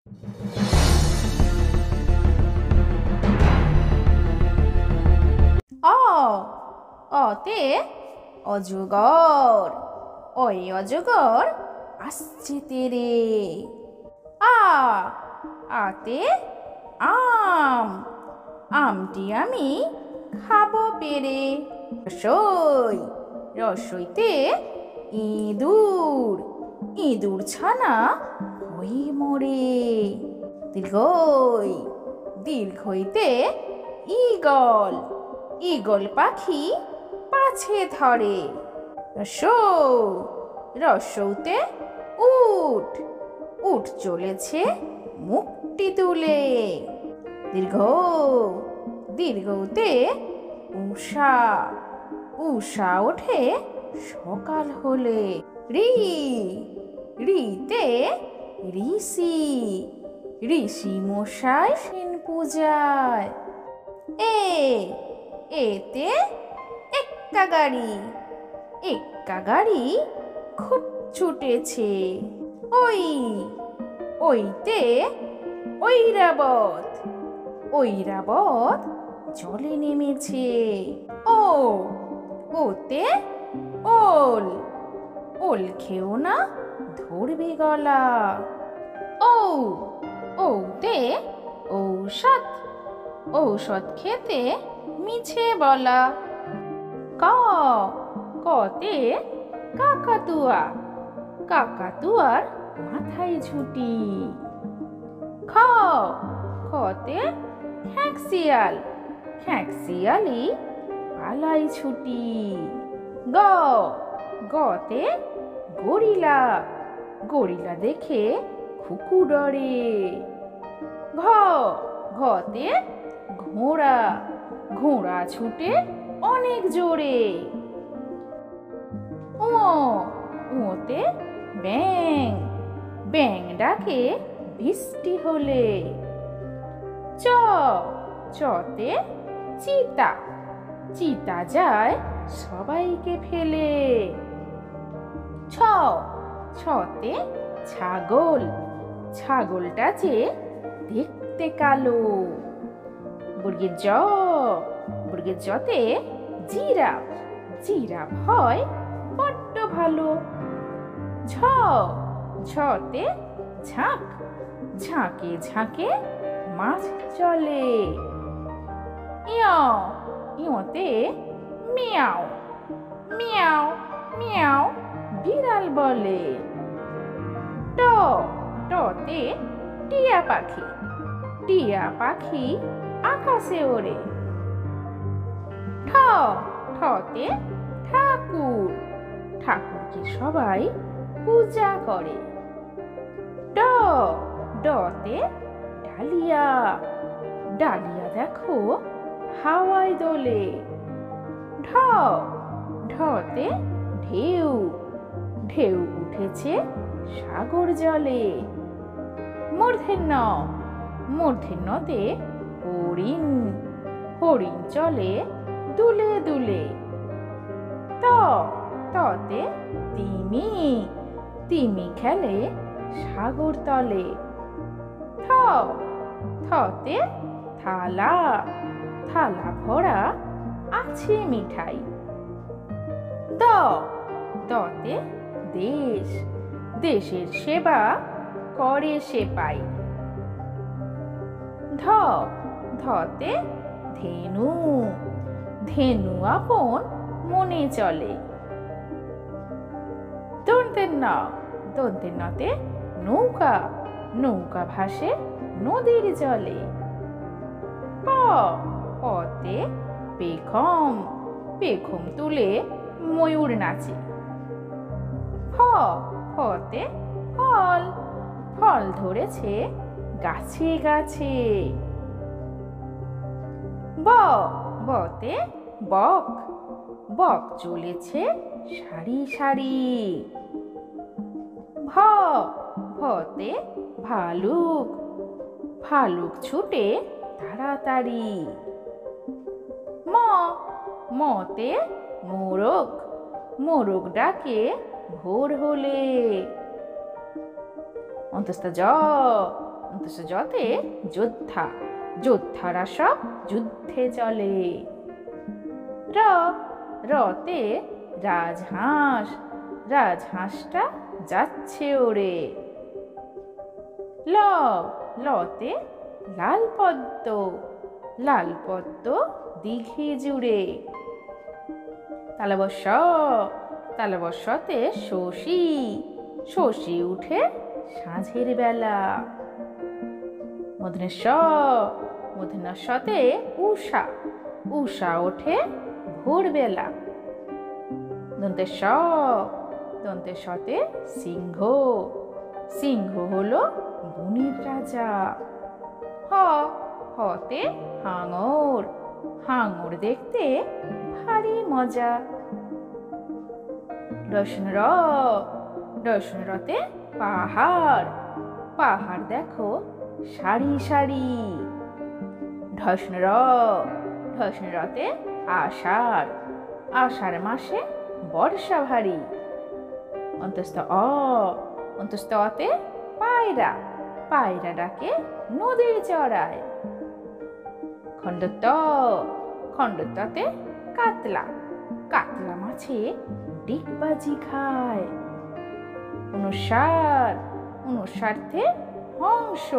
অ অতে অজগর, ওই অজগর আসছে তেরে। আ আতে আম, আমটি আমি খাবো পেরে। রসই রসইতে ইঁদুর, ইঁদুর ছানা ভয়ে মরে। দীর্ঘই দীর্ঘইতে ঈগল, ঈগল পাখি পাছে ধরে। রসৌ রসৌতে উট, উট চলেছে মুখটি তুলে। দীর্ঘ দীর্ঘতে উষা, উষা ওঠে সকাল হলে। ঋ ঋতে ঋষি, ঋষি মশাই সেন পূজায়। এ এতে এক্কা গাড়ি, এক্কা গাড়ি খুব ছুটেছে। ওই ওইতে ঐরাবত, ঐরাবত জলে নেমেছে। ও ওতে ওল, ওল খেও না ধরবে গলা। ও ওতে ঔষধ, ঔষধ খেতে মিছে বলা। ক কতে কাকাতুয়া, কাকাতুয়ার মাথায় ঝুঁটি। খ খতে খ্যাঁকশিয়াল, খ্যাঁকশিয়ালি পালাই ছুটি। গ গতে গরিলা, গরিলা দেখে খুকু ডরে। ঘ ঘতে ঘোড়া, ঘোড়া ছুটে অনেক জোরে। ও ওতে ব্যাঙ, ব্যাঙ ডাকে বৃষ্টি হলে। চ চতে চিতা, চিতা যায় সবাইকে ফেলে। ছ ছতে ছাগল, ছাগলটা যে দেখতে কালো। বর্গের জ, বর্গের জতে জিরাফ, জিরাফ হয় বড্ড ভালো। ঝ ঝতে ঝাঁক, ঝাঁকে ঝাঁকে মাছ চলে। ইয় ইয়তে মিয়াও, মিয়াও মিয়াও বিড়াল বলে। ট টতে টিয়া পাখি, টিয়া পাখি আকাশে ওড়ে। ঠ ঠতে ঠাকুর, ঠাকুরকে সবাই পূজা করে। ড ডতে ডালিয়া, ডালিয়া দেখো হাওয়ায় দোলে। ঢ ঢতে ঢেউ, ঢেউ উঠেছে সাগর জলে। মূর্ধন্য, মূর্ধন্যতে হরিণ, হরিণ চলে দুলে দুলে। ত ততে তিমি, তিমি খেলে সাগর তলে। থ থতে থালা, থালা ভরা আছে মিঠাই। দ দতে দেশ, দেশের সেবা করে সেপাই। ধ ধতে ধেনু, ধেনু আপন মনে চলে। দন্তেন্ন, দন্তেন্নতে নৌকা, নৌকা ভাসে নদীর জলে। প পতে পেখম, পেখম তুলে ময়ূর নাচে। ফ ফতে ফল, ফল ধরেছে গাছে গাছে। ব বতে বক, বক চলেছে সারি সারি। ভ ভতে ভালুক, ভালুক ছুটে তাড়াতাড়ি। ম মতে মোরগ, মোরগ ডাকে ভোর হলে। অন্তস্থ জ, যতে যোদ্ধা, যোদ্ধারা সব যুদ্ধে চলে। র রতে রাজহাঁস, রাজহাঁসটা যাচ্ছে ওড়ে। ল লতে লাল পদ্ম, লাল পদ্ম দিঘি জুড়ে। তালবস্য, তালবস্যতে শশী, শশী উঠে সাঁঝের বেলা। মূর্ধন্য ষ, মূর্ধন্য ষতে উষা, উষা ওঠে ভোরবেলা। দন্তের স, দন্তের সতে সিংহ, সিংহ হলো বনের রাজা। হ হতে হাঙর, হাঙর দেখতে ভারী মজা। রসুন র, রসুন রতে পাহাড়, পাহাড় দেখো সারি সারি। ঢসন র, ঢসন রতে আষাঢ়, আষাঢ় মাসে বর্ষা ভারী। অন্তস্থ অ, অন্তস্থ অতে পায়রা, পায়রা ডাকে নদীর চড়ায়। খণ্ডত, খণ্ডততে কাতলা, কাতলা মাছে ডিগবাজি খায়। অনুসার, অনুসার্থে হংস,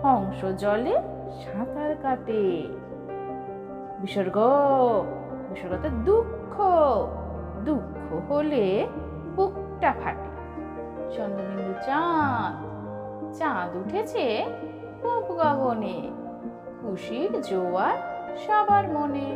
হংস জলে সাঁতার কাটে। বিসর্গ, বিসর্গতে দুঃখ, দুঃখ হলে বুকটা ফাটে। চন্দ্রবিন্দু চাঁদ, চাঁদ উঠেছে পূব গগনে, খুশির জোয়ার সবার মনে।